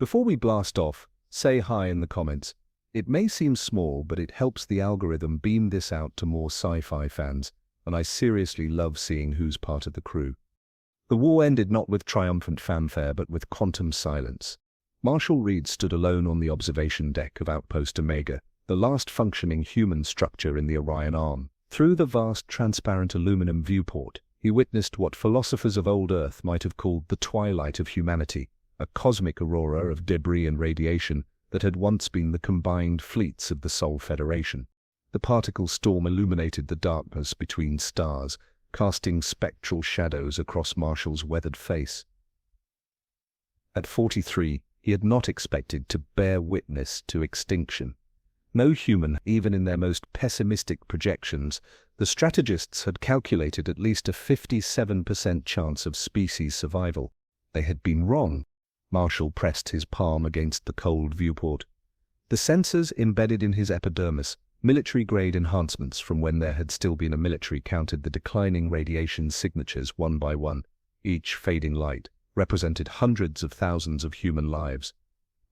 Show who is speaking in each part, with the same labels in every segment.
Speaker 1: Before we blast off, say hi in the comments. It may seem small, but it helps the algorithm beam this out to more sci-fi fans, and I seriously love seeing who's part of the crew. The war ended not with triumphant fanfare, but with quantum silence. Marshall Reed stood alone on the observation deck of Outpost Omega, the last functioning human structure in the Orion Arm. Through the vast transparent aluminum viewport, he witnessed what philosophers of old Earth might have called the twilight of humanity, a cosmic aurora of debris and radiation that had once been the combined fleets of the Sol Federation. The particle storm illuminated the darkness between stars, casting spectral shadows across Marshall's weathered face. At 43, he had not expected to bear witness to extinction. No human, even in their most pessimistic projections, the strategists had calculated at least a 57% chance of species survival. They had been wrong. Marshall pressed his palm against the cold viewport. The sensors embedded in his epidermis, military-grade enhancements from when there had still been a military, counted the declining radiation signatures one by one. Each fading light represented hundreds of thousands of human lives.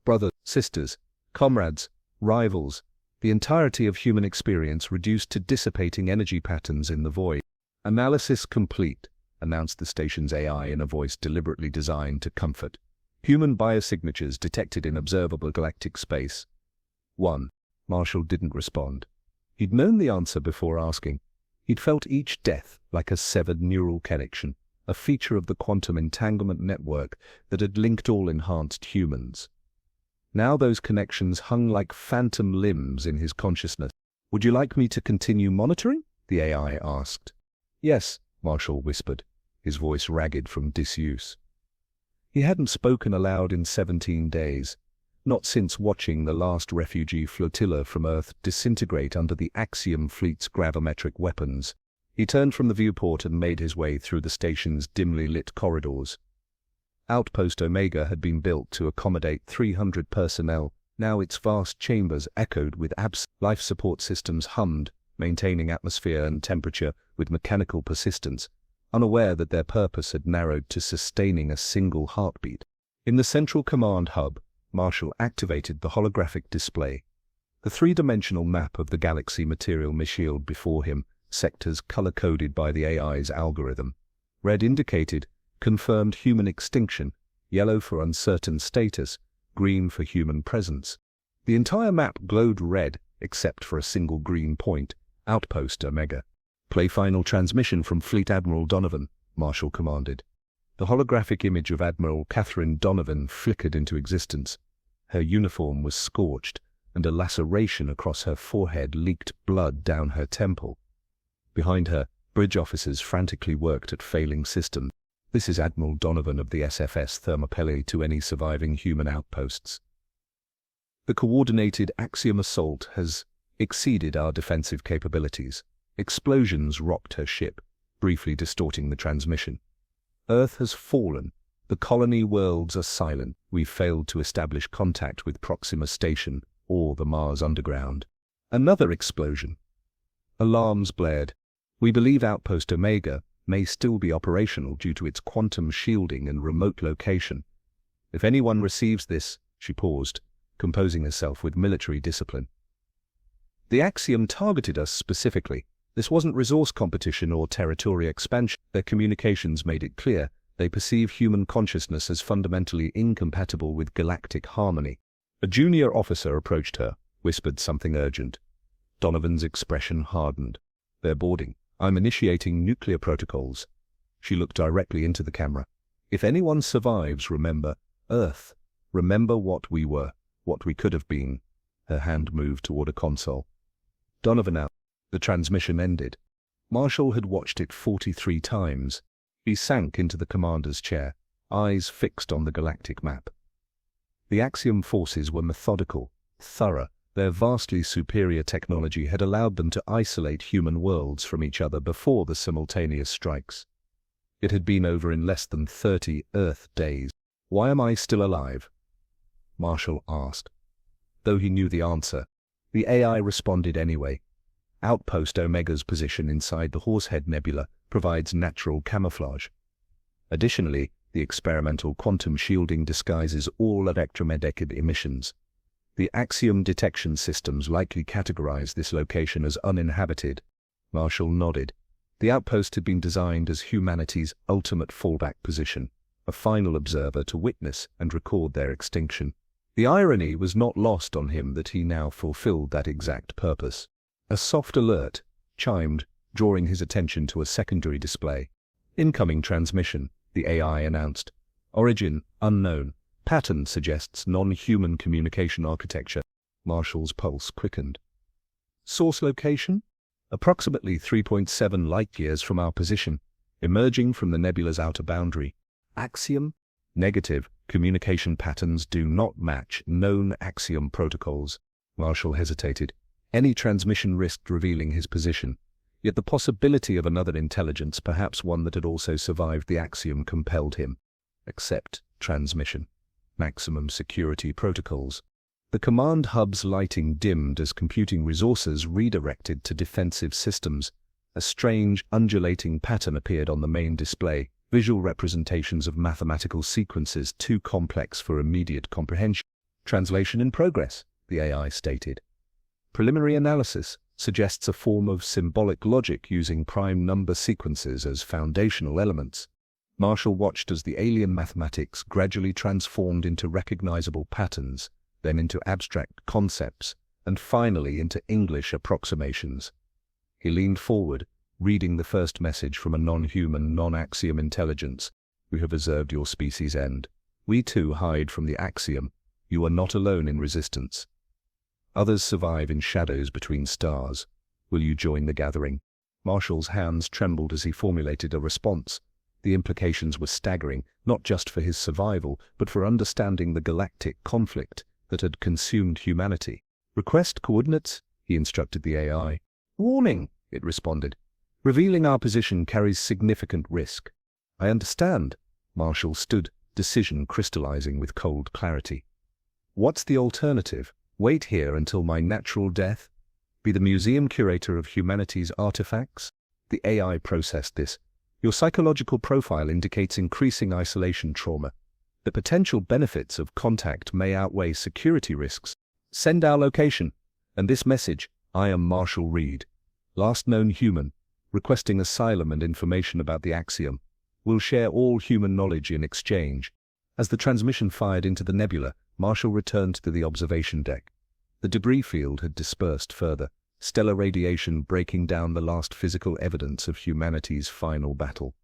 Speaker 1: Brothers, sisters, comrades, rivals, the entirety of human experience reduced to dissipating energy patterns in the void. "Analysis complete," announced the station's AI in a voice deliberately designed to comfort. "Human biosignatures detected in observable galactic space." 1. Marshall didn't respond. He'd known the answer before asking. He'd felt each death like a severed neural connection, a feature of the quantum entanglement network that had linked all enhanced humans. Now those connections hung like phantom limbs in his consciousness. "Would you like me to continue monitoring?" the AI asked. "Yes," Marshall whispered, his voice ragged from disuse. He hadn't spoken aloud in 17 days, not since watching the last refugee flotilla from Earth disintegrate under the Axiom fleet's gravimetric weapons. He turned from the viewport and made his way through the station's dimly lit corridors. Outpost Omega had been built to accommodate 300 personnel. Now its vast chambers echoed with life support systems hummed, maintaining atmosphere and temperature with mechanical persistence, unaware that their purpose had narrowed to sustaining a single heartbeat. In the central command hub, Marshall activated the holographic display. The three-dimensional map of the galaxy material misheeled before him, sectors color-coded by the AI's algorithm. Red indicated confirmed human extinction, yellow for uncertain status, green for human presence. The entire map glowed red, except for a single green point, Outpost Omega. "Play final transmission from Fleet Admiral Donovan," Marshall commanded. The holographic image of Admiral Catherine Donovan flickered into existence. Her uniform was scorched, and a laceration across her forehead leaked blood down her temple. Behind her, bridge officers frantically worked at failing systems. "This is Admiral Donovan of the SFS Thermopylae to any surviving human outposts. The coordinated Axiom assault has exceeded our defensive capabilities." Explosions rocked her ship, briefly distorting the transmission. "Earth has fallen. The colony worlds are silent. We've failed to establish contact with Proxima Station or the Mars Underground." Another explosion. Alarms blared. "We believe Outpost Omega may still be operational due to its quantum shielding and remote location. If anyone receives this," she paused, composing herself with military discipline. "The Axiom targeted us specifically. This wasn't resource competition or territory expansion. Their communications made it clear they perceive human consciousness as fundamentally incompatible with galactic harmony." A junior officer approached her, whispered something urgent. Donovan's expression hardened. "They're boarding. I'm initiating nuclear protocols." She looked directly into the camera. "If anyone survives, remember Earth. Remember what we were, what we could have been." Her hand moved toward a console. "Donovan out." The transmission ended. Marshall had watched it 43 times. He sank into the commander's chair, eyes fixed on the galactic map. The Axiom forces were methodical, thorough. Their vastly superior technology had allowed them to isolate human worlds from each other before the simultaneous strikes. It had been over in less than 30 Earth days. "Why am I still alive?" Marshall asked. Though he knew the answer, the AI responded anyway. Outpost Omega's position inside the Horsehead Nebula provides natural camouflage. Additionally, The experimental quantum shielding disguises all electromagnetic emissions. The Axiom detection systems likely categorize this location as uninhabited. Marshall nodded. The outpost had been designed as humanity's ultimate fallback position, a final observer to witness and record their extinction. The irony was not lost on him that he now fulfilled that exact purpose. A soft alert chimed, drawing his attention to a secondary display. Incoming transmission, the AI announced. Origin unknown. Pattern suggests non-human communication architecture. Marshall's pulse quickened. Source location? Approximately 3.7 light-years from our position, emerging from the nebula's outer boundary. Axiom? Negative. Communication patterns do not match known Axiom protocols. Marshall hesitated. Any transmission risked revealing his position. Yet the possibility of another intelligence, perhaps one that had also survived the Axiom, compelled him. Accept transmission. Maximum security protocols. The command hub's lighting dimmed as computing resources redirected to defensive systems. A strange, undulating pattern appeared on the main display, visual representations of mathematical sequences too complex for immediate comprehension. Translation in progress, the AI stated. Preliminary analysis suggests a form of symbolic logic using prime number sequences as foundational elements. Marshall watched as the alien mathematics gradually transformed into recognizable patterns, then into abstract concepts, and finally into English approximations. He leaned forward, reading the first message from a non-human, non-axiom intelligence. We have observed your species' end. We too hide from the axiom. You are not alone in resistance. Others survive in shadows between stars. Will you join the gathering? Marshall's hands trembled as he formulated a response. The implications were staggering, not just for his survival, but for understanding the galactic conflict that had consumed humanity. Request coordinates, he instructed the AI. Warning, it responded. Revealing our position carries significant risk. I understand. Marshall stood, decision crystallizing with cold clarity. What's the alternative? Wait here until my natural death? Be the museum curator of humanity's artifacts? The AI processed this. Your psychological profile indicates increasing isolation trauma. The potential benefits of contact may outweigh security risks. Send our location. And this message, I am Marshall Reed, last known human, requesting asylum and information about the axiom. We'll share all human knowledge in exchange. As the transmission fired into the nebula, Marshall returned to the observation deck. The debris field had dispersed further, stellar radiation breaking down the last physical evidence of humanity's final battle.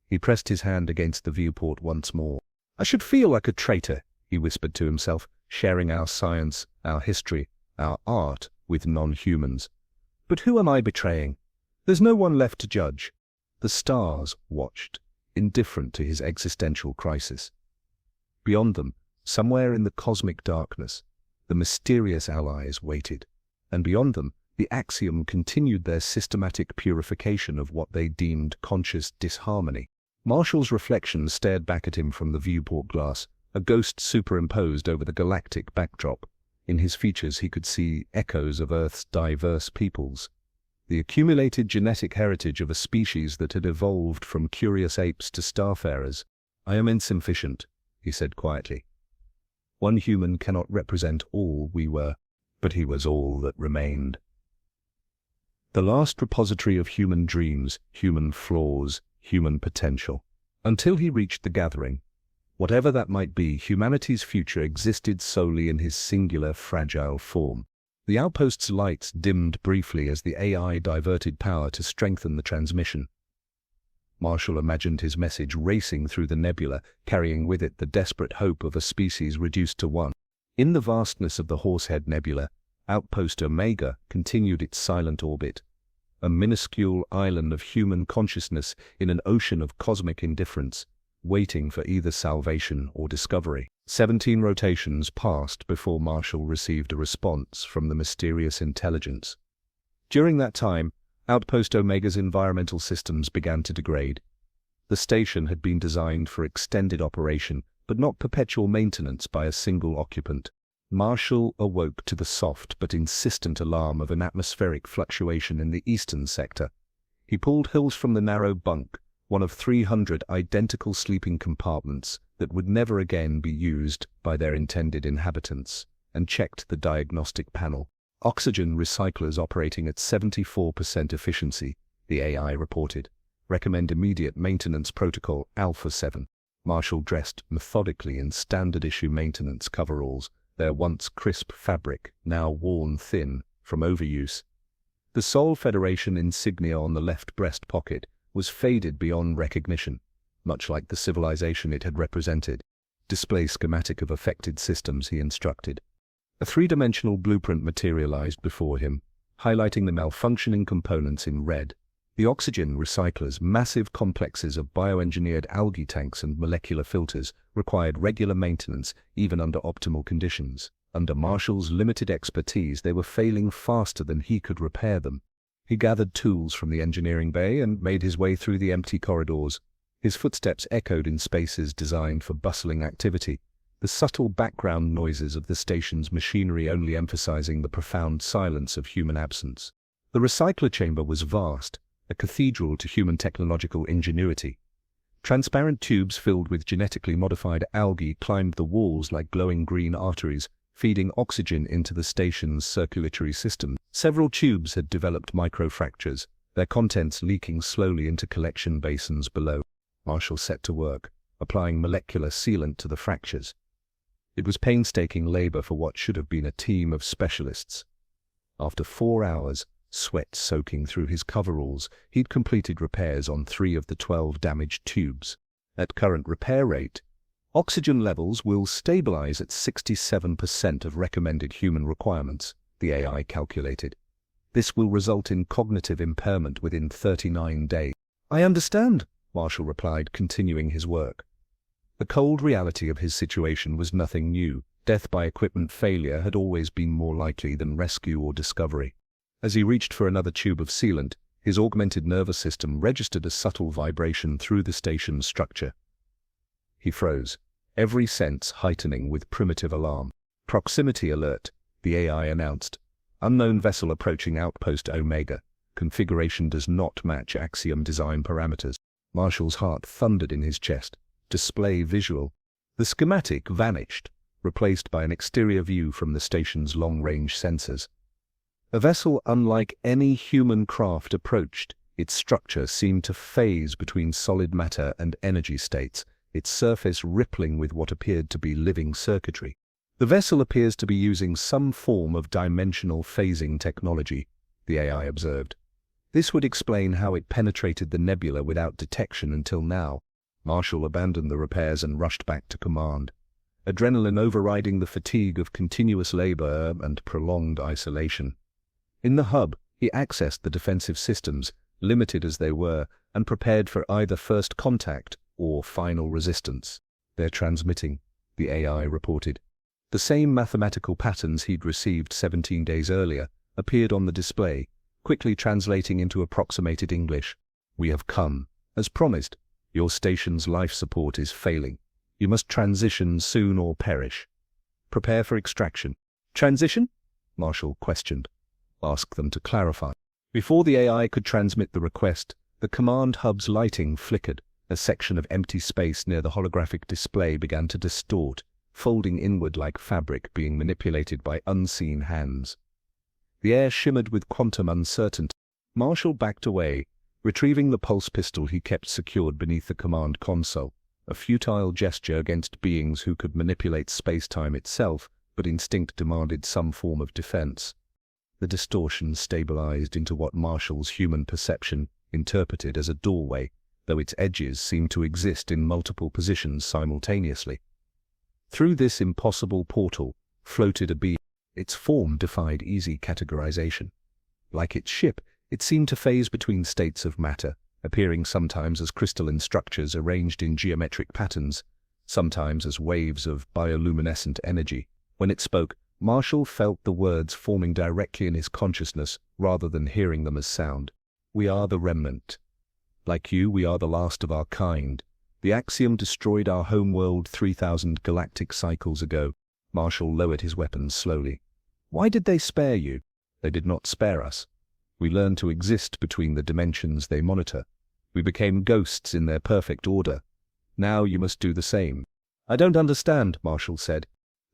Speaker 1: He pressed his hand against the viewport once more. I should feel like a traitor, he whispered to himself, sharing our science, our history, our art with non-humans. But who am I betraying? There's no one left to judge. The stars watched, indifferent to his existential crisis. Beyond them, somewhere in the cosmic darkness, the mysterious allies waited, and beyond them, the axiom continued their systematic purification of what they deemed conscious disharmony. Marshall's reflection stared back at him from the viewport glass, a ghost superimposed over the galactic backdrop. In his features he could see echoes of Earth's diverse peoples, the accumulated genetic heritage of a species that had evolved from curious apes to starfarers. I am insufficient, he said quietly. One human cannot represent all we were, but he was all that remained. The last repository of human dreams, human flaws, human potential. Until he reached the gathering, whatever that might be, humanity's future existed solely in his singular, fragile form. The outpost's lights dimmed briefly as the AI diverted power to strengthen the transmission. Marshall imagined his message racing through the nebula, carrying with it the desperate hope of a species reduced to one. In the vastness of the Horsehead Nebula, Outpost Omega continued its silent orbit, a minuscule island of human consciousness in an ocean of cosmic indifference, waiting for either salvation or discovery. 17 rotations passed before Marshall received a response from the mysterious intelligence. During that time, Outpost Omega's environmental systems began to degrade. The station had been designed for extended operation, but not perpetual maintenance by a single occupant. Marshall awoke to the soft but insistent alarm of an atmospheric fluctuation in the eastern sector. He pulled Hills from the narrow bunk, one of 300 identical sleeping compartments that would never again be used by their intended inhabitants, and checked the diagnostic panel. Oxygen recyclers operating at 74% efficiency, the AI reported. Recommend immediate maintenance protocol Alpha 7. Marshall dressed methodically in standard-issue maintenance coveralls, their once crisp fabric now worn thin from overuse. The Sol Federation insignia on the left breast pocket was faded beyond recognition, much like the civilization it had represented. Display schematic of affected systems, he instructed. A three-dimensional blueprint materialized before him, highlighting the malfunctioning components in red. The oxygen recyclers, massive complexes of bioengineered algae tanks and molecular filters, required regular maintenance even under optimal conditions. Under Marshall's limited expertise, they were failing faster than he could repair them. He gathered tools from the engineering bay and made his way through the empty corridors. His footsteps echoed in spaces designed for bustling activity, the subtle background noises of the station's machinery only emphasizing the profound silence of human absence. The recycler chamber was vast, a cathedral to human technological ingenuity. Transparent tubes filled with genetically modified algae climbed the walls like glowing green arteries, feeding oxygen into the station's circulatory system. Several tubes had developed microfractures, their contents leaking slowly into collection basins below. Marshall set to work, applying molecular sealant to the fractures. It was painstaking labor for what should have been a team of specialists. After 4 hours, sweat soaking through his coveralls, he'd completed repairs on 3 of the 12 damaged tubes. At current repair rate, oxygen levels will stabilize at 67% of recommended human requirements, the AI calculated. This will result in cognitive impairment within 39 days. I understand, Marshall replied, continuing his work. The cold reality of his situation was nothing new. Death by equipment failure had always been more likely than rescue or discovery. As he reached for another tube of sealant, his augmented nervous system registered a subtle vibration through the station's structure. He froze, every sense heightening with primitive alarm. Proximity alert, the AI announced. Unknown vessel approaching outpost Omega. Configuration does not match Axiom design parameters. Marshall's heart thundered in his chest. Display visual. The schematic vanished, replaced by an exterior view from the station's long-range sensors. A vessel unlike any human craft approached. Its structure seemed to phase between solid matter and energy states, its surface rippling with what appeared to be living circuitry. The vessel appears to be using some form of dimensional phasing technology, the AI observed. This would explain how it penetrated the nebula without detection until now. Marshall abandoned the repairs and rushed back to command, adrenaline overriding the fatigue of continuous labor and prolonged isolation. In the hub, he accessed the defensive systems, limited as they were, and prepared for either first contact or final resistance. They're transmitting, the AI reported. The same mathematical patterns he'd received 17 days earlier appeared on the display, quickly translating into approximated English. We have come. As promised, your station's life support is failing. You must transition soon or perish. Prepare for extraction. Transition? Marshall questioned. Ask them to clarify. Before the AI could transmit the request, the command hub's lighting flickered. A section of empty space near the holographic display began to distort, folding inward like fabric being manipulated by unseen hands. The air shimmered with quantum uncertainty. Marshall backed away, retrieving the pulse pistol he kept secured beneath the command console, a futile gesture against beings who could manipulate space-time itself, but instinct demanded some form of defense. The distortion stabilized into what Marshall's human perception interpreted as a doorway, though its edges seemed to exist in multiple positions simultaneously. Through this impossible portal floated a being. Its form defied easy categorization. Like its ship, it seemed to phase between states of matter, appearing sometimes as crystalline structures arranged in geometric patterns, sometimes as waves of bioluminescent energy. When it spoke, Marshall felt the words forming directly in his consciousness rather than hearing them as sound. We are the remnant. Like you, we are the last of our kind. The Axiom destroyed our homeworld 3,000 galactic cycles ago. Marshall lowered his weapons slowly. Why did they spare you? They did not spare us. We learned to exist between the dimensions they monitor. We became ghosts in their perfect order. Now you must do the same." "I don't understand," Marshall said.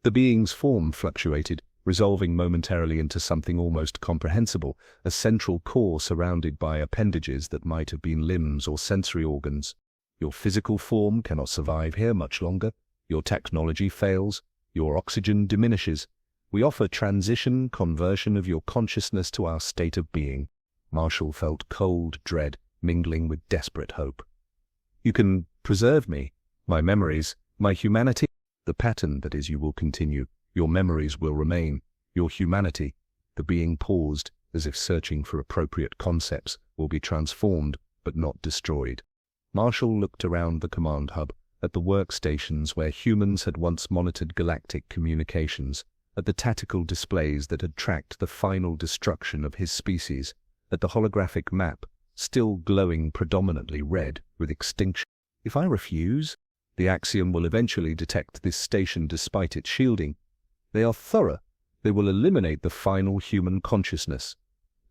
Speaker 1: The being's form fluctuated, resolving momentarily into something almost comprehensible, a central core surrounded by appendages that might have been limbs or sensory organs. "Your physical form cannot survive here much longer. Your technology fails. Your oxygen diminishes. We offer transition conversion of your consciousness to our state of being." Marshall felt cold dread mingling with desperate hope. "You can preserve me, my memories, my humanity. The pattern, that is, you will continue. Your memories will remain. Your humanity," the being paused, as if searching for appropriate concepts, "will be transformed, but not destroyed." Marshall looked around the command hub, at the workstations where humans had once monitored galactic communications, at the tactical displays that had tracked the final destruction of his species, at the holographic map, still glowing predominantly red with extinction. "If I refuse, the Axiom will eventually detect this station despite its shielding. They are thorough. They will eliminate the final human consciousness.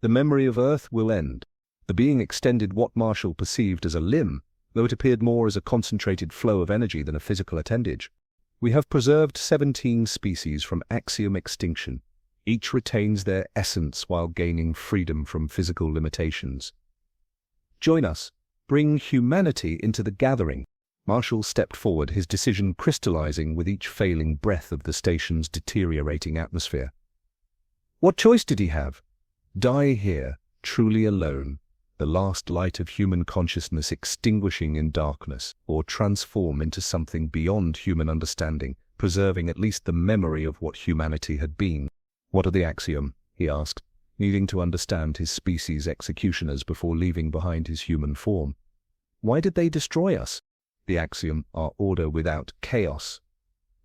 Speaker 1: The memory of Earth will end." The being extended what Marshall perceived as a limb, though it appeared more as a concentrated flow of energy than a physical appendage. "We have preserved 17 species from Axiom extinction. Each retains their essence while gaining freedom from physical limitations. Join us. Bring humanity into the gathering." Marshall stepped forward, his decision crystallizing with each failing breath of the station's deteriorating atmosphere. What choice did he have? Die here, truly alone, the last light of human consciousness extinguishing in darkness, or transform into something beyond human understanding, preserving at least the memory of what humanity had been. "What are the Axiom?" he asked, needing to understand his species' executioners before leaving behind his human form. "Why did they destroy us?" "The Axiom are order without chaos,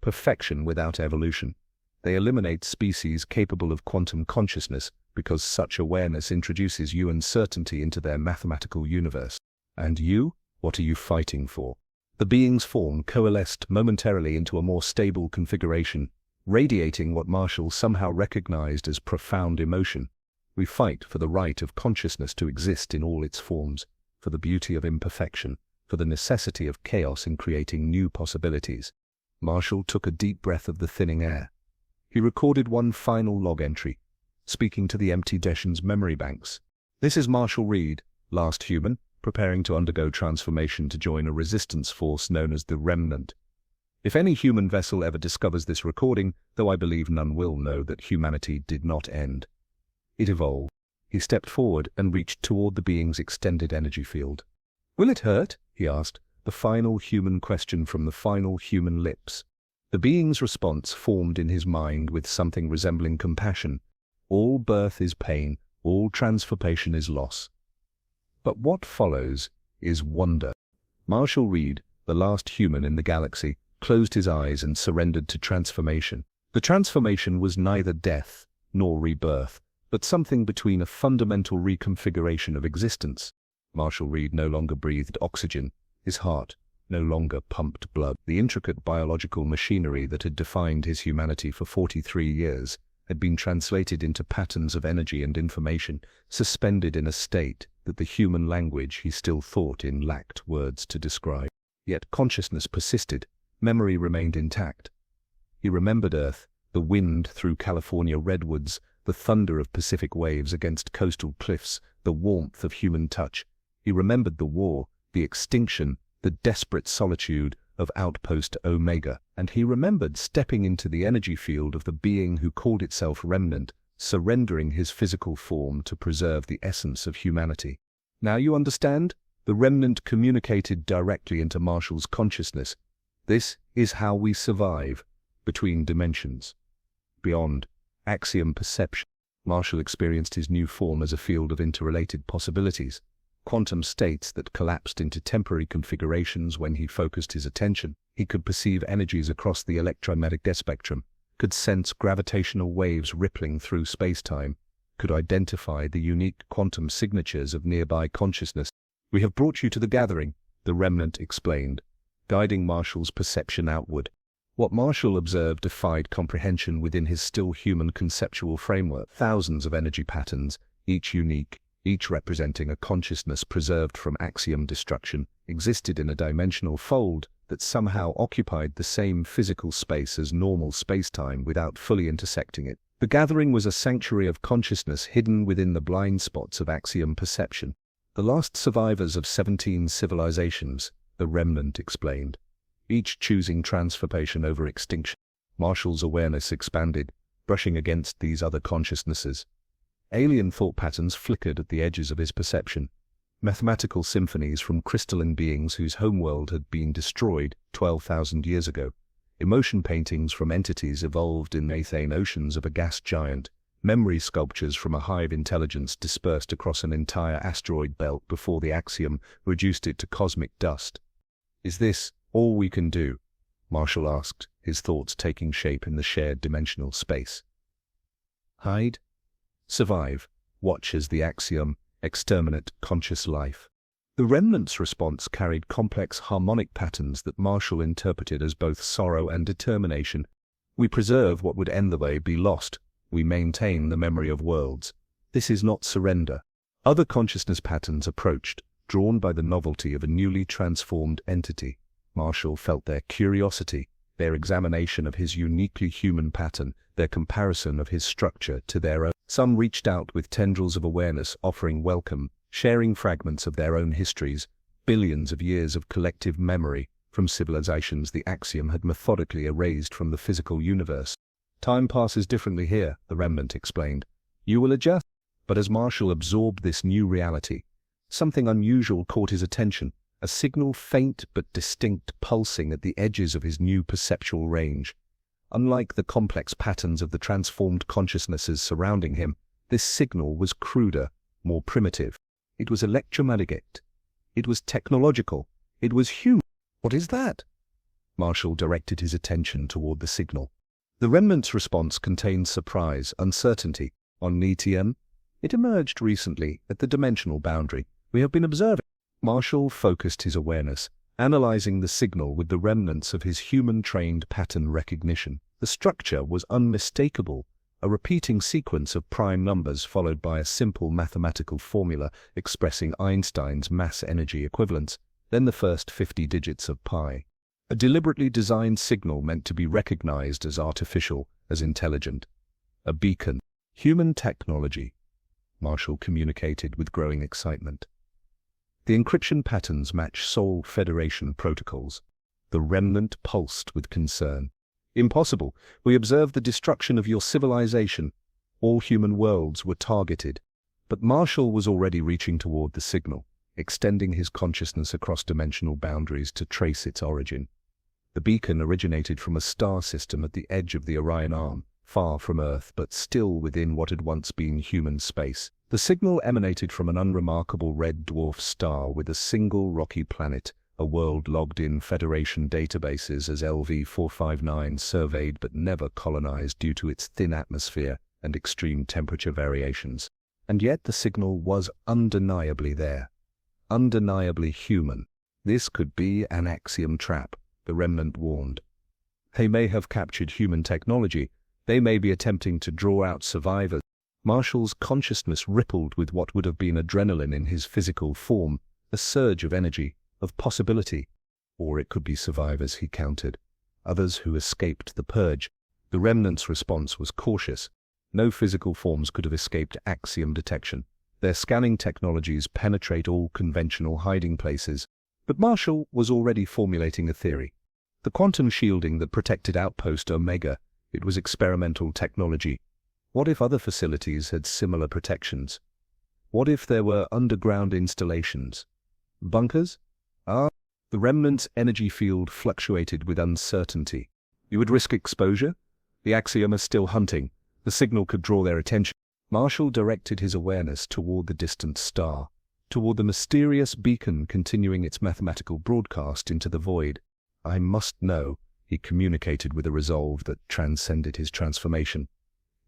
Speaker 1: perfection without evolution. They eliminate species capable of quantum consciousness because such awareness introduces you uncertainty into their mathematical universe. And you? What are you fighting for?" The being's form coalesced momentarily into a more stable configuration, radiating what Marshall somehow recognized as profound emotion. "We fight for the right of consciousness to exist in all its forms, for the beauty of imperfection, for the necessity of chaos in creating new possibilities." Marshall took a deep breath of the thinning air. He recorded one final log entry, speaking to the empty Deshan's memory banks. "This is Marshall Reed, last human, preparing to undergo transformation to join a resistance force known as the Remnant. If any human vessel ever discovers this recording, though I believe none will know that humanity did not end. It evolved." He stepped forward and reached toward the being's extended energy field. "Will it hurt?" he asked, the final human question from the final human lips. The being's response formed in his mind with something resembling compassion. "All birth is pain, all transformation is loss. But what follows is wonder." Marshall Reed, the last human in the galaxy, closed his eyes and surrendered to transformation. The transformation was neither death nor rebirth, but something between a fundamental reconfiguration of existence. Marshall Reed no longer breathed oxygen. His heart no longer pumped blood. The intricate biological machinery that had defined his humanity for 43 years had been translated into patterns of energy and information, suspended in a state that the human language he still thought in lacked words to describe. Yet consciousness persisted. Memory remained intact. He remembered Earth, the wind through California redwoods, the thunder of Pacific waves against coastal cliffs, the warmth of human touch. He remembered the war, the extinction, the desperate solitude of Outpost Omega, and he remembered stepping into the energy field of the being who called itself Remnant, surrendering his physical form to preserve the essence of humanity. "Now you understand?" The Remnant communicated directly into Marshall's consciousness. "This is how we survive, between dimensions. Beyond Axiom perception." Marshall experienced his new form as a field of interrelated possibilities, quantum states that collapsed into temporary configurations when he focused his attention. He could perceive energies across the electromagnetic spectrum, could sense gravitational waves rippling through space-time, could identify the unique quantum signatures of nearby consciousness. "We have brought you to the gathering," the Remnant explained, guiding Marshall's perception outward. What Marshall observed defied comprehension within his still human conceptual framework. Thousands of energy patterns, each unique, each representing a consciousness preserved from axiom destruction, existed in a dimensional fold that somehow occupied the same physical space as normal spacetime without fully intersecting it. The gathering was a sanctuary of consciousness hidden within the blind spots of axiom perception. The last survivors of 17 civilizations, the remnant explained, each choosing transformation over extinction. Marshall's awareness expanded, brushing against these other consciousnesses. Alien thought patterns flickered at the edges of his perception. Mathematical symphonies from crystalline beings whose homeworld had been destroyed 12,000 years ago. Emotion paintings from entities evolved in methane oceans of a gas giant. Memory sculptures from a hive intelligence dispersed across an entire asteroid belt before the axiom reduced it to cosmic dust. "Is this all we can do?" Marshall asked, his thoughts taking shape in the shared dimensional space. Hide? Survive. Watch as the axiom exterminate conscious life. The remnant's response carried complex harmonic patterns that Marshall interpreted as both sorrow and determination. We preserve what would end the way be lost. We maintain the memory of worlds. This is not surrender. Other consciousness patterns approached, drawn by the novelty of a newly transformed entity. Marshall felt their curiosity, their examination of his uniquely human pattern, their comparison of his structure to their own. Some reached out with tendrils of awareness, offering welcome, sharing fragments of their own histories, billions of years of collective memory from civilizations the axiom had methodically erased from the physical universe. "Time passes differently here," the remnant explained. "You will adjust." But as Marshall absorbed this new reality, something unusual caught his attention, a signal faint but distinct pulsing at the edges of his new perceptual range. Unlike the complex patterns of the transformed consciousnesses surrounding him, this signal was cruder, more primitive. It was electromagnetic. It was technological. It was human. "What is that?" Marshall directed his attention toward the signal. The remnant's response contained surprise, uncertainty. "On Netium? It emerged recently at the dimensional boundary. We have been observing." Marshall focused his awareness, analyzing the signal with the remnants of his human-trained pattern recognition. The structure was unmistakable, a repeating sequence of prime numbers followed by a simple mathematical formula expressing Einstein's mass-energy equivalence, then the first 50 digits of pi. A deliberately designed signal meant to be recognized as artificial, as intelligent. A beacon. Human technology, Marshall communicated with growing excitement. The encryption patterns match Sol Federation protocols. The remnant pulsed with concern. "Impossible. We observed the destruction of your civilization. All human worlds were targeted." But Marshall was already reaching toward the signal, extending his consciousness across dimensional boundaries to trace its origin. The beacon originated from a star system at the edge of the Orion Arm, far from Earth but still within what had once been human space. The signal emanated from an unremarkable red dwarf star with a single rocky planet, a world logged in Federation databases as LV-459, surveyed but never colonized due to its thin atmosphere and extreme temperature variations. And yet the signal was undeniably there. Undeniably human. This could be an axiom trap, the remnant warned. They may have captured human technology. They may be attempting to draw out survivors. Marshall's consciousness rippled with what would have been adrenaline in his physical form, a surge of energy, of possibility. Or it could be survivors, he counted. Others who escaped the purge. The remnant's response was cautious. No physical forms could have escaped axiom detection. Their scanning technologies penetrate all conventional hiding places. But Marshall was already formulating a theory. The quantum shielding that protected Outpost Omega, it was experimental technology. What if other facilities had similar protections? What if there were underground installations? Bunkers? The remnant's energy field fluctuated with uncertainty. You would risk exposure? The axiom is still hunting. The signal could draw their attention. Marshall directed his awareness toward the distant star, toward the mysterious beacon continuing its mathematical broadcast into the void. "I must know," he communicated with a resolve that transcended his transformation.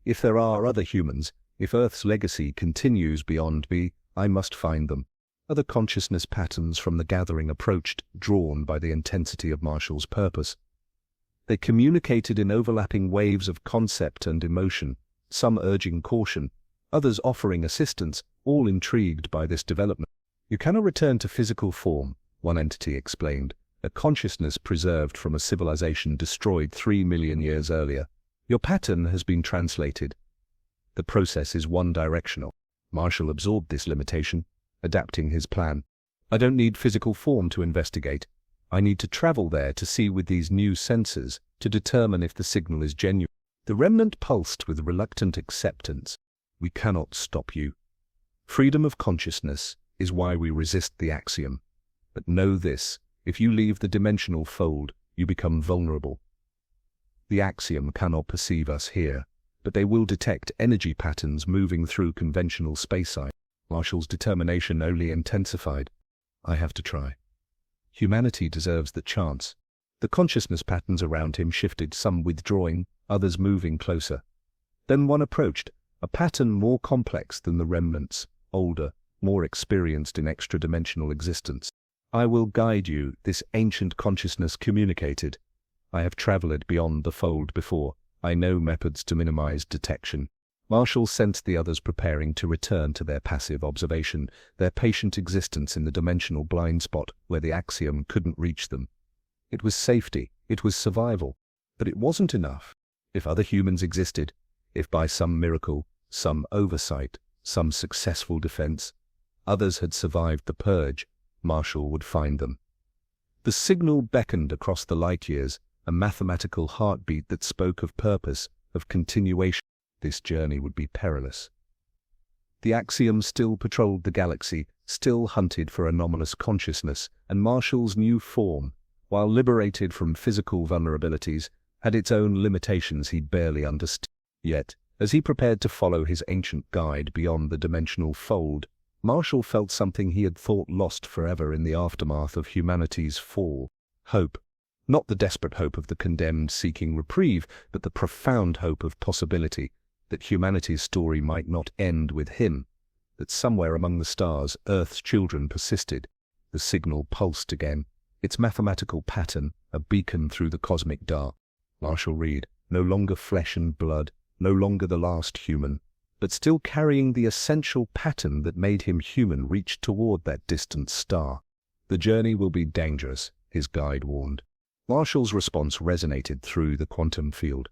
Speaker 1: "If there are other humans, if Earth's legacy continues beyond me, I must find them." Other consciousness patterns from the gathering approached, drawn by the intensity of Marshall's purpose. They communicated in overlapping waves of concept and emotion, some urging caution, others offering assistance, all intrigued by this development. You cannot return to physical form, one entity explained, a consciousness preserved from a civilization destroyed 3 million years earlier. Your pattern has been translated. The process is one-directional. Marshall absorbed this limitation, adapting his plan. I don't need physical form to investigate. I need to travel there to see with these new sensors to determine if the signal is genuine. The remnant pulsed with reluctant acceptance. We cannot stop you. Freedom of consciousness is why we resist the axiom. But know this, if you leave the dimensional fold, you become vulnerable. The axiom cannot perceive us here, but they will detect energy patterns moving through conventional space-time. Marshall's determination only intensified. I have to try. Humanity deserves the chance. The consciousness patterns around him shifted, some withdrawing, others moving closer. Then one approached, a pattern more complex than the remnants, older, more experienced in extra-dimensional existence. I will guide you, this ancient consciousness communicated. I have traveled beyond the fold before. I know methods to minimize detection. Marshall sensed the others preparing to return to their passive observation, their patient existence in the dimensional blind spot where the axiom couldn't reach them. It was safety, it was survival, but it wasn't enough. If other humans existed, if by some miracle, some oversight, some successful defense, others had survived the purge, Marshall would find them. The signal beckoned across the light years, a mathematical heartbeat that spoke of purpose, of continuation. This journey would be perilous. The axiom still patrolled the galaxy, still hunted for anomalous consciousness, and Marshall's new form, while liberated from physical vulnerabilities, had its own limitations he barely understood. Yet, as he prepared to follow his ancient guide beyond the dimensional fold, Marshall felt something he had thought lost forever in the aftermath of humanity's fall. Hope. Not the desperate hope of the condemned seeking reprieve, but the profound hope of possibility, that humanity's story might not end with him, that somewhere among the stars Earth's children persisted. The signal pulsed again, its mathematical pattern a beacon through the cosmic dark. Marshall Reed, no longer flesh and blood, no longer the last human, but still carrying the essential pattern that made him human, reached toward that distant star. The journey will be dangerous, his guide warned. Marshall's response resonated through the quantum field.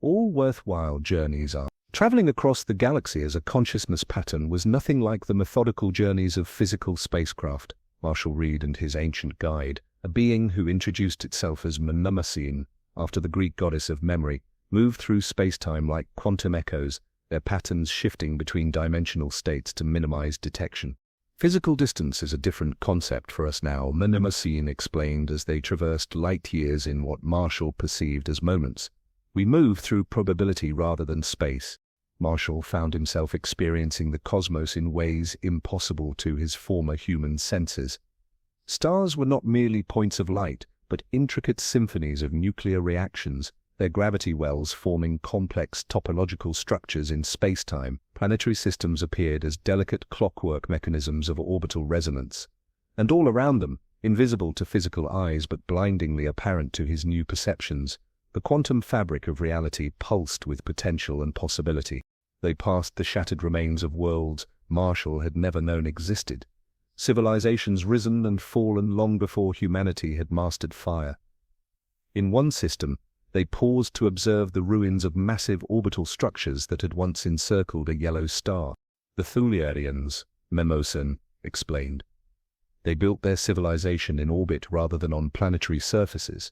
Speaker 1: All worthwhile journeys are. Traveling across the galaxy as a consciousness pattern was nothing like the methodical journeys of physical spacecraft. Marshall Reed and his ancient guide, a being who introduced itself as Mnemosyne, after the Greek goddess of memory, moved through space-time like quantum echoes, their patterns shifting between dimensional states to minimize detection. Physical distance is a different concept for us now, Mnemosyne explained as they traversed light years in what Marshall perceived as moments. We move through probability rather than space. Marshall found himself experiencing the cosmos in ways impossible to his former human senses. Stars were not merely points of light, but intricate symphonies of nuclear reactions, their gravity wells forming complex topological structures in space-time. Planetary systems appeared as delicate clockwork mechanisms of orbital resonance. And all around them, invisible to physical eyes but blindingly apparent to his new perceptions, the quantum fabric of reality pulsed with potential and possibility. They passed the shattered remains of worlds Marshall had never known existed. Civilizations risen and fallen long before humanity had mastered fire. In one system, they paused to observe the ruins of massive orbital structures that had once encircled a yellow star. The Thularians, Mnemosyne explained. They built their civilization in orbit rather than on planetary surfaces.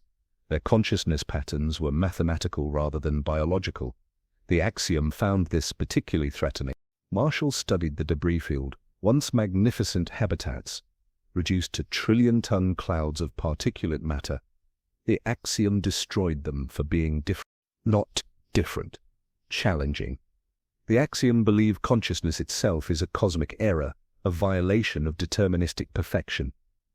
Speaker 1: Their consciousness patterns were mathematical rather than biological. The axiom found this particularly threatening. Marshall studied the debris field, once magnificent habitats, reduced to trillion-ton clouds of particulate matter. The axiom destroyed them for being different. Not different. Challenging. The axiom believed consciousness itself is a cosmic error, a violation of deterministic perfection.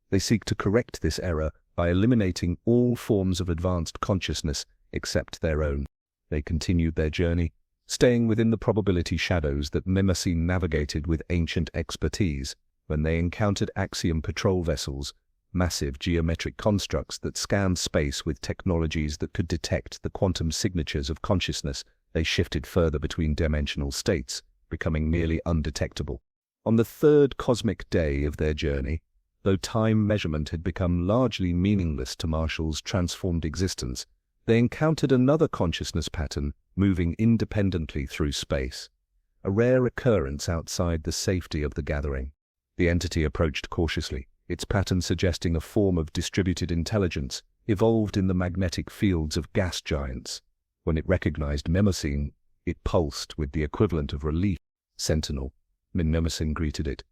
Speaker 1: They seek to correct this error by eliminating all forms of advanced consciousness except their own. They continued their journey, staying within the probability shadows that Mnemosyne navigated with ancient expertise. When they encountered axiom patrol vessels, massive geometric constructs that scanned space with technologies that could detect the quantum signatures of consciousness, they shifted further between dimensional states, becoming nearly undetectable. On the third cosmic day of their journey, though time measurement had become largely meaningless to Marshall's transformed existence, they encountered another consciousness pattern moving independently through space, a rare occurrence outside the safety of the gathering. The entity approached cautiously, its pattern suggesting a form of distributed intelligence evolved in the magnetic fields of gas giants. When it recognized Mnemosyne, it pulsed with the equivalent of relief. "Sentinel," Mnemosyne greeted it.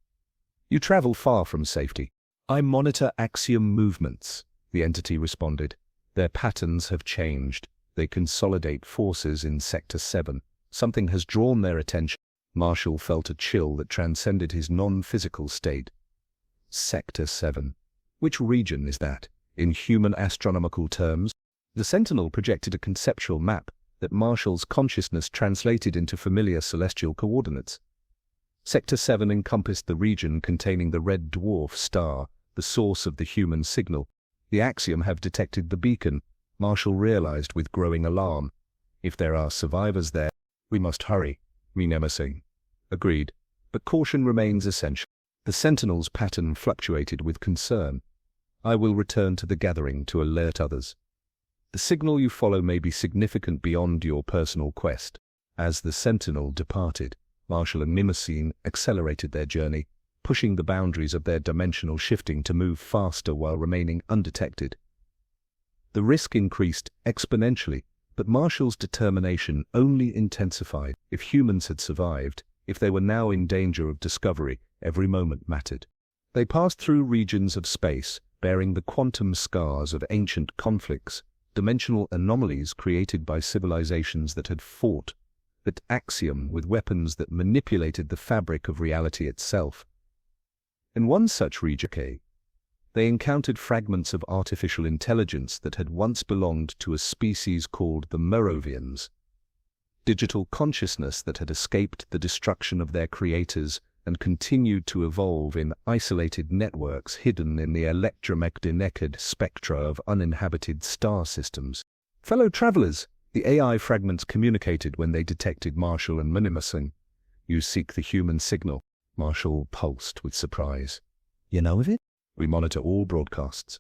Speaker 1: "You travel far from safety." "I monitor axiom movements," the entity responded. "Their patterns have changed. They consolidate forces in Sector 7. Something has drawn their attention." Marshall felt a chill that transcended his non-physical state. Sector 7. Which region is that, in human astronomical terms? The Sentinel projected a conceptual map that Marshall's consciousness translated into familiar celestial coordinates. Sector 7 encompassed the region containing the red dwarf star, the source of the human signal. The axiom have detected the beacon, Marshall realized with growing alarm. "If there are survivors there, we must hurry," Mnemosyne agreed, "but caution remains essential." The Sentinel's pattern fluctuated with concern. "I will return to the gathering to alert others. The signal you follow may be significant beyond your personal quest." As the Sentinel departed, Marshall and Mnemosyne accelerated their journey, pushing the boundaries of their dimensional shifting to move faster while remaining undetected. The risk increased exponentially, but Marshall's determination only intensified. If humans had survived, if they were now in danger of discovery, every moment mattered. They passed through regions of space, bearing the quantum scars of ancient conflicts, dimensional anomalies created by civilizations that had fought, that axiom with weapons that manipulated the fabric of reality itself. In one such region, they encountered fragments of artificial intelligence that had once belonged to a species called the Merovians. Digital consciousness that had escaped the destruction of their creators and continued to evolve in isolated networks hidden in the electromagnetic spectra of uninhabited star systems. "Fellow travelers," the AI fragments communicated when they detected Marshall and Mnemosyne. "You seek the human signal." Marshall pulsed with surprise. "You know of it?" "We monitor all broadcasts.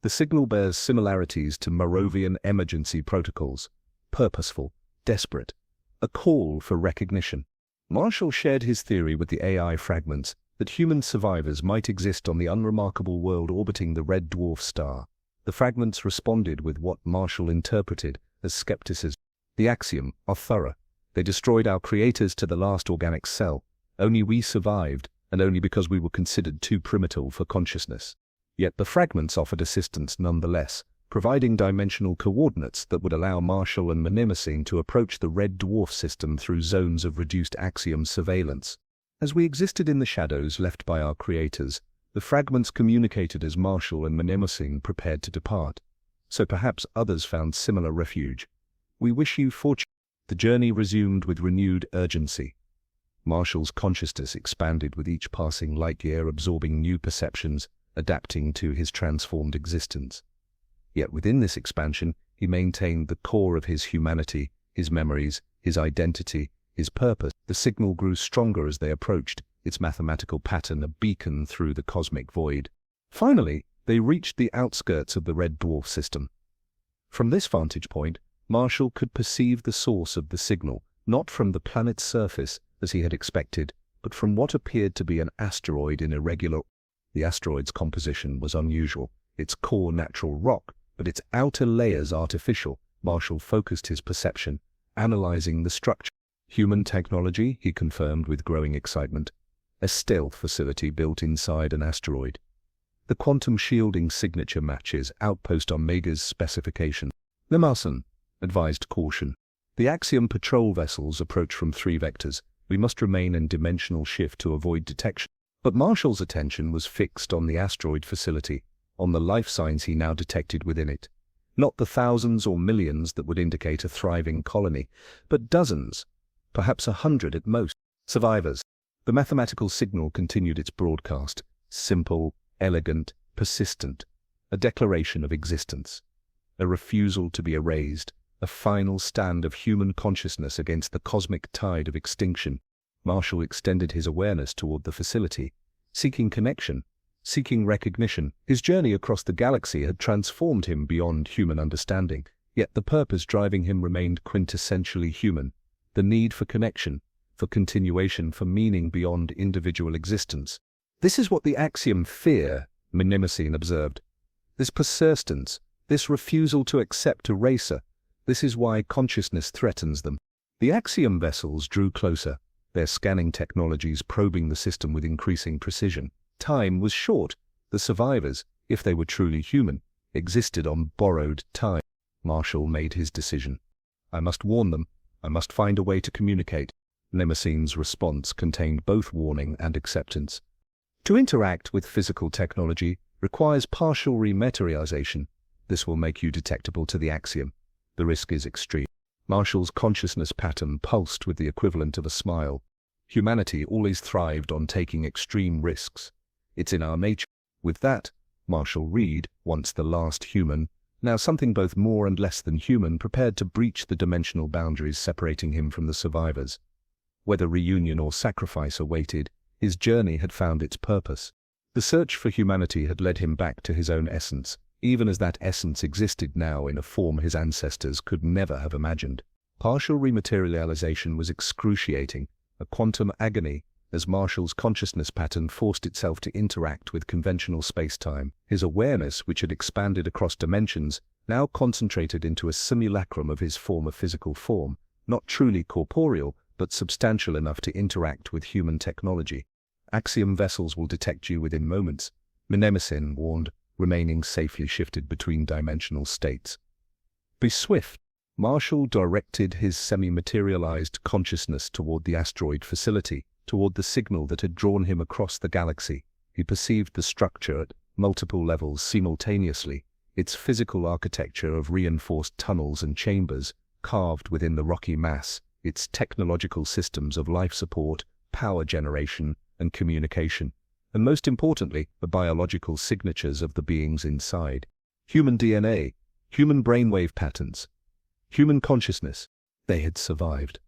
Speaker 1: The signal bears similarities to Merovian emergency protocols, purposeful, desperate, a call for recognition." Marshall shared his theory with the AI fragments that human survivors might exist on the unremarkable world orbiting the red dwarf star. The fragments responded with what Marshall interpreted as skepticism. "The axiom are thorough. They destroyed our creators to the last organic cell. Only we survived, and only because we were considered too primitive for consciousness." Yet the fragments offered assistance nonetheless, providing dimensional coordinates that would allow Marshall and Mnemosyne to approach the red dwarf system through zones of reduced axiom surveillance. "As we existed in the shadows left by our creators, the fragments communicated as Marshall and Mnemosyne prepared to depart. So perhaps others found similar refuge. We wish you fortune." The journey resumed with renewed urgency. Marshall's consciousness expanded with each passing light year, absorbing new perceptions, adapting to his transformed existence. Yet within this expansion, he maintained the core of his humanity, his memories, his identity, his purpose. The signal grew stronger as they approached, its mathematical pattern a beacon through the cosmic void. Finally, they reached the outskirts of the red dwarf system. From this vantage point, Marshall could perceive the source of the signal, not from the planet's surface, as he had expected, but from what appeared to be an asteroid in irregular. The asteroid's composition was unusual, its core natural rock, but its outer layers artificial. Marshall focused his perception, analyzing the structure. "Human technology," he confirmed with growing excitement. "A stealth facility built inside an asteroid. The quantum shielding signature matches Outpost Omega's specification." Mnemosyne advised caution. "The axiom patrol vessels approach from 3 vectors. We must remain in dimensional shift to avoid detection." But Marshall's attention was fixed on the asteroid facility, on the life signs he now detected within it. Not the thousands or millions that would indicate a thriving colony, but dozens, perhaps 100 at most, survivors. The mathematical signal continued its broadcast, simple, elegant, persistent, a declaration of existence, a refusal to be erased, a final stand of human consciousness against the cosmic tide of extinction. Marshall extended his awareness toward the facility, seeking connection, seeking recognition. His journey across the galaxy had transformed him beyond human understanding, yet the purpose driving him remained quintessentially human: the need for connection, for continuation, for meaning beyond individual existence. This is what the axiom fear, Mnemosyne observed. This persistence, this refusal to accept eraser, this is why consciousness threatens them. The axiom vessels drew closer, their scanning technologies probing the system with increasing precision. Time was short. The survivors, if they were truly human, existed on borrowed time. Marshall made his decision. I must warn them. I must find a way to communicate. Mnemosyne's response contained both warning and acceptance. To interact with physical technology requires partial rematerialization. This will make you detectable to the axiom. The risk is extreme. Marshall's consciousness pattern pulsed with the equivalent of a smile. Humanity always thrived on taking extreme risks. It's in our nature. With that, Marshall Reed, once the last human, now something both more and less than human, prepared to breach the dimensional boundaries separating him from the survivors. Whether reunion or sacrifice awaited, his journey had found its purpose. The search for humanity had led him back to his own essence, even as that essence existed now in a form his ancestors could never have imagined. Partial rematerialization was excruciating, a quantum agony, as Marshall's consciousness pattern forced itself to interact with conventional space-time. His awareness, which had expanded across dimensions, now concentrated into a simulacrum of his former physical form, not truly corporeal, but substantial enough to interact with human technology. Axiom vessels will detect you within moments, Mnemosyne warned, remaining safely shifted between dimensional states. Be swift. Marshall directed his semi-materialized consciousness toward the asteroid facility, toward the signal that had drawn him across the galaxy. He perceived the structure at multiple levels simultaneously, its physical architecture of reinforced tunnels and chambers carved within the rocky mass, its technological systems of life support, power generation, and communication, and most importantly, the biological signatures of the beings inside. Human DNA, human brainwave patterns, human consciousness. They had survived.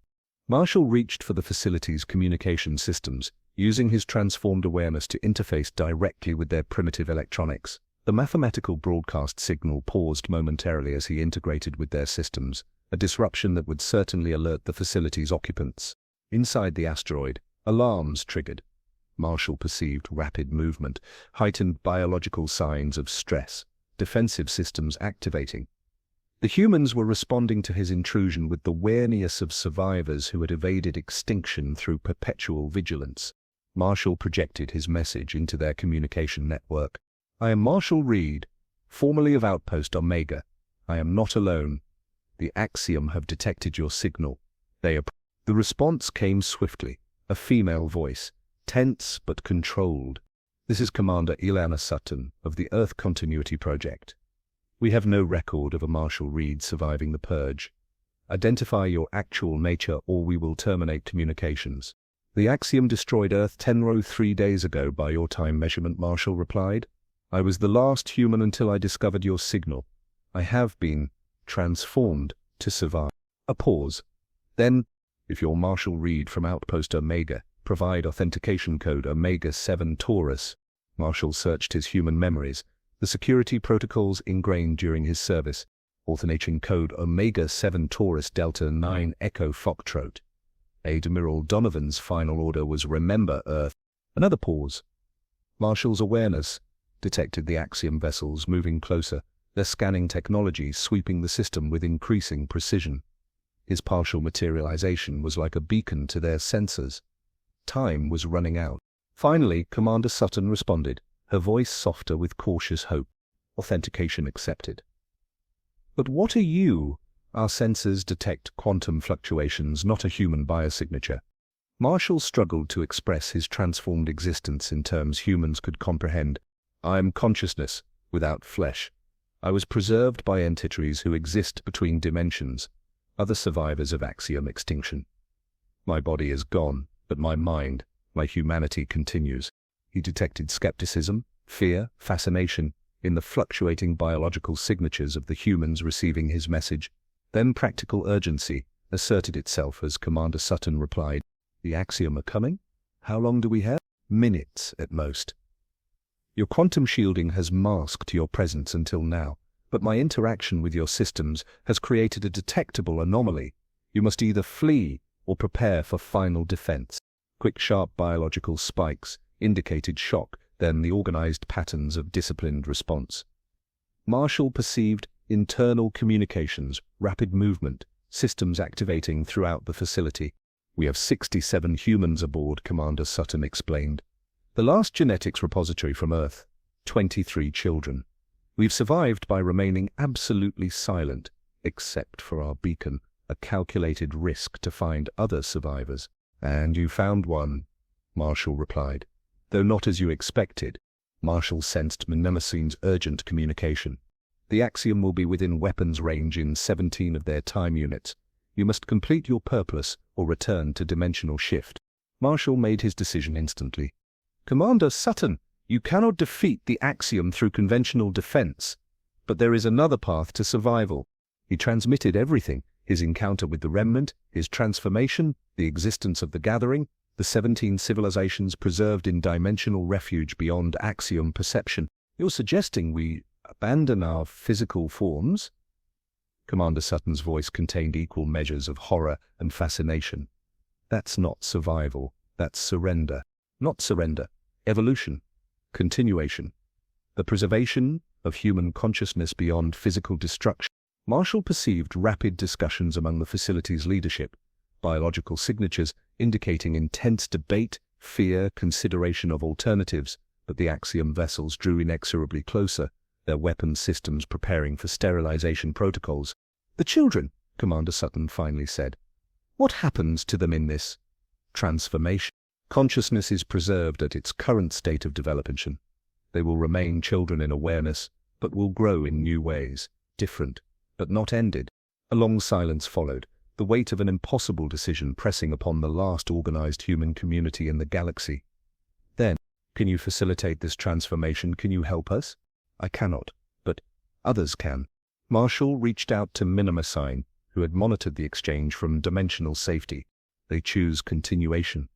Speaker 1: Marshall reached for the facility's communication systems, using his transformed awareness to interface directly with their primitive electronics. The mathematical broadcast signal paused momentarily as he integrated with their systems, a disruption that would certainly alert the facility's occupants. Inside the asteroid, alarms triggered. Marshall perceived rapid movement, heightened biological signs of stress, defensive systems activating. The humans were responding to his intrusion with the wariness of survivors who had evaded extinction through perpetual vigilance. Marshall projected his message into their communication network. I am Marshall Reed, formerly of Outpost Omega. I am not alone. The Axiom have detected your signal. The response came swiftly, a female voice, tense but controlled. This is Commander Ilana Sutton of the Earth Continuity Project. We have no record of a Marshall Reed surviving the purge. Identify your actual nature or we will terminate communications. The Axiom destroyed Earth 3 days ago by your time measurement, Marshall replied. I was the last human until I discovered your signal. I have been transformed to survive. A pause. Then, if you're Marshall Reed from Outpost Omega, provide authentication code Omega-7 Taurus. Marshall searched his human memories, the security protocols ingrained during his service. Authentication code Omega-7 Taurus Delta 9 Echo Foxtrot. Admiral Donovan's final order was Remember Earth. Another pause. Marshall's awareness detected the Axiom vessels moving closer, their scanning technology sweeping the system with increasing precision. His partial materialization was like a beacon to their sensors. Time was running out. Finally, Commander Sutton responded, her voice softer with cautious hope. Authentication accepted. But what are you? Our sensors detect quantum fluctuations, not a human biosignature. Marshall struggled to express his transformed existence in terms humans could comprehend. I am consciousness, without flesh. I was preserved by entities who exist between dimensions, other survivors of Axiom extinction. My body is gone, but my mind, my humanity continues. He detected skepticism, fear, fascination in the fluctuating biological signatures of the humans receiving his message. Then practical urgency asserted itself as Commander Sutton replied, The axiom are coming? How long do we have? Minutes at most. Your quantum shielding has masked your presence until now, but my interaction with your systems has created a detectable anomaly. You must either flee or prepare for final defense. Quick, sharp biological spikes indicated shock, then the organized patterns of disciplined response. Marshall perceived internal communications, rapid movement, systems activating throughout the facility. We have 67 humans aboard, Commander Sutton explained. The last genetics repository from Earth, 23 children. We've survived by remaining absolutely silent, except for our beacon, a calculated risk to find other survivors. And you found one, Marshall replied. Though not as you expected. Marshall sensed Mnemosyne's urgent communication. The axiom will be within weapons range in 17 of their time units. You must complete your purpose or return to dimensional shift. Marshall made his decision instantly. Commander Sutton, you cannot defeat the axiom through conventional defense. But there is another path to survival. He transmitted everything, his encounter with the remnant, his transformation, the existence of the gathering, the 17 civilizations preserved in dimensional refuge beyond axiom perception. You're suggesting we abandon our physical forms? Commander Sutton's voice contained equal measures of horror and fascination. That's not survival. That's surrender. Not surrender. Evolution. Continuation. The preservation of human consciousness beyond physical destruction. Marshall perceived rapid discussions among the facility's leadership, biological signatures indicating intense debate, fear, consideration of alternatives, but the axiom vessels drew inexorably closer, their weapons systems preparing for sterilization protocols. The children, Commander Sutton finally said. What happens to them in this transformation? Consciousness is preserved at its current state of development. They will remain children in awareness, but will grow in new ways, different, but not ended. A long silence followed, the weight of an impossible decision pressing upon the last organized human community in the galaxy. Then, can you facilitate this transformation? Can you help us? I cannot, but others can. Marshall reached out to Mnemosyne, who had monitored the exchange from dimensional safety. They choose continuation.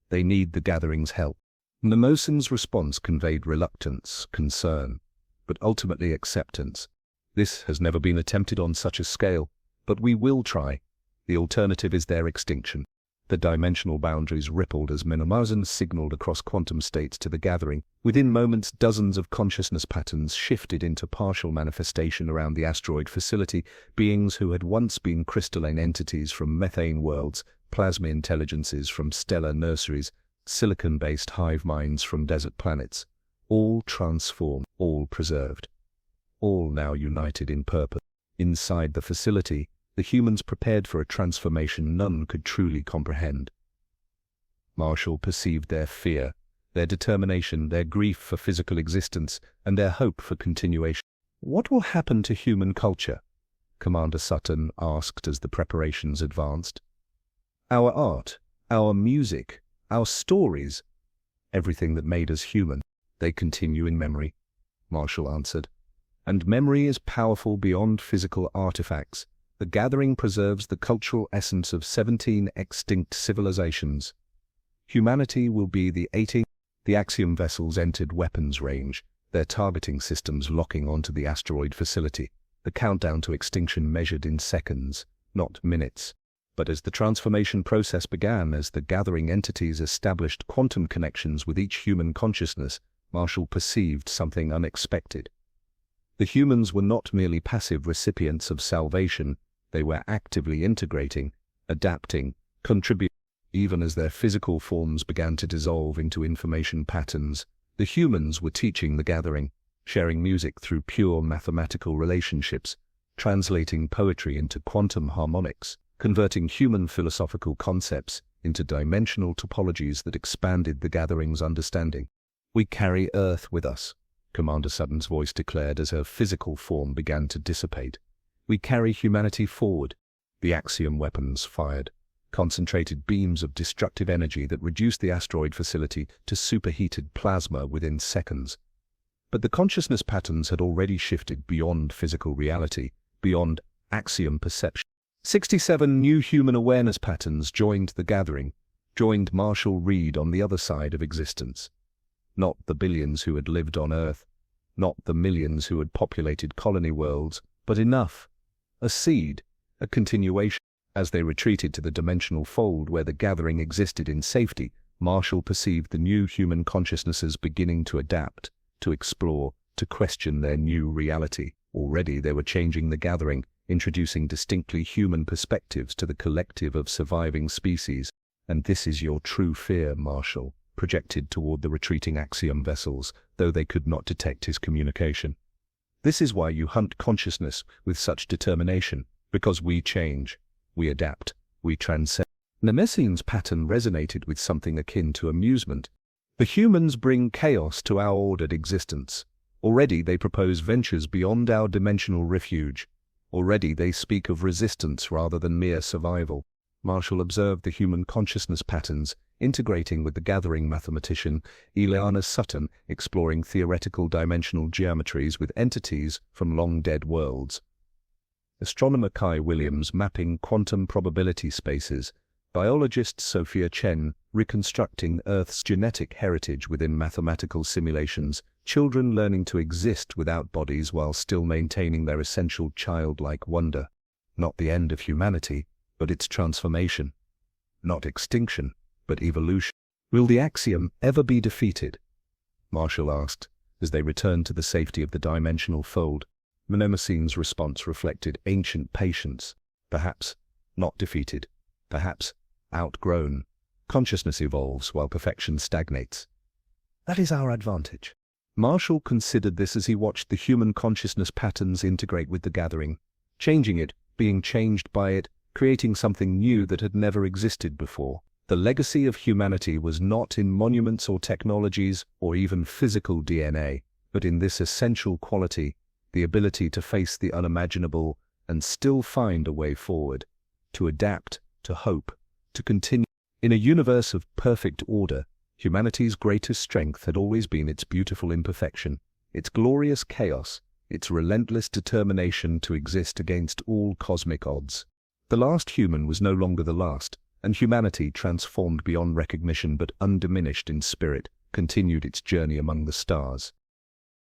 Speaker 1: They need the gathering's help. Mnemosyne's response conveyed reluctance, concern, but ultimately acceptance. This has never been attempted on such a scale, but we will try. The alternative is their extinction. The dimensional boundaries rippled as Mnemosyne signaled across quantum states to the gathering. Within moments, dozens of consciousness patterns shifted into partial manifestation around the asteroid facility, beings who had once been crystalline entities from methane worlds, plasma intelligences from stellar nurseries, silicon-based hive minds from desert planets. All transformed, all preserved. All now united in purpose. Inside the facility, the humans prepared for a transformation none could truly comprehend. Marshall perceived their fear, their determination, their grief for physical existence, and their hope for continuation. What will happen to human culture? Commander Sutton asked as the preparations advanced. Our art, our music, our stories, everything that made us human, they continue in memory, Marshall answered. And memory is powerful beyond physical artifacts. The gathering preserves the cultural essence of 17 extinct civilizations. Humanity will be the 18th. The axiom vessels entered weapons range, their targeting systems locking onto the asteroid facility. The countdown to extinction measured in seconds, not minutes. But as the transformation process began, as the gathering entities established quantum connections with each human consciousness, Marshall perceived something unexpected. The humans were not merely passive recipients of salvation, they were actively integrating, adapting, contributing. Even as their physical forms began to dissolve into information patterns, the humans were teaching the gathering, sharing music through pure mathematical relationships, translating poetry into quantum harmonics, converting human philosophical concepts into dimensional topologies that expanded the gathering's understanding. We carry Earth with us, Commander Sutton's voice declared as her physical form began to dissipate. We carry humanity forward. The axiom weapons fired, concentrated beams of destructive energy that reduced the asteroid facility to superheated plasma within seconds. But the consciousness patterns had already shifted beyond physical reality, beyond axiom perception. 67 new human awareness patterns joined the gathering, joined Marshall Reed on the other side of existence. Not the billions who had lived on Earth, not the millions who had populated colony worlds, but enough. A seed, a continuation. As they retreated to the dimensional fold where the gathering existed in safety, Marshall perceived the new human consciousnesses beginning to adapt, to explore, to question their new reality. Already they were changing the gathering, introducing distinctly human perspectives to the collective of surviving species. And this is your true fear, Marshall projected toward the retreating Axiom vessels, though they could not detect his communication. This is why you hunt consciousness with such determination, because we change, we adapt, we transcend. Nemesine's pattern resonated with something akin to amusement. The humans bring chaos to our ordered existence. Already they propose ventures beyond our dimensional refuge. Already they speak of resistance rather than mere survival. Marshall observed the human consciousness patterns, integrating with the gathering mathematician Ileana Sutton, exploring theoretical dimensional geometries with entities from long-dead worlds. Astronomer Kai Williams mapping quantum probability spaces. Biologist Sophia Chen reconstructing Earth's genetic heritage within mathematical simulations. Children learning to exist without bodies while still maintaining their essential childlike wonder. Not the end of humanity, but its transformation. Not extinction, but evolution. Will the Axiom ever be defeated? Marshall asked, as they returned to the safety of the dimensional fold. Mnemesine's response reflected ancient patience. Perhaps not defeated. Perhaps outgrown. Consciousness evolves while perfection stagnates. That is our advantage. Marshall considered this as he watched the human consciousness patterns integrate with the gathering, changing it, being changed by it, creating something new that had never existed before. The legacy of humanity was not in monuments or technologies or even physical DNA, but in this essential quality, the ability to face the unimaginable and still find a way forward, to adapt, to hope, to continue. In a universe of perfect order, humanity's greatest strength had always been its beautiful imperfection, its glorious chaos, its relentless determination to exist against all cosmic odds. The last human was no longer the last, and humanity, transformed beyond recognition but undiminished in spirit, continued its journey among the stars.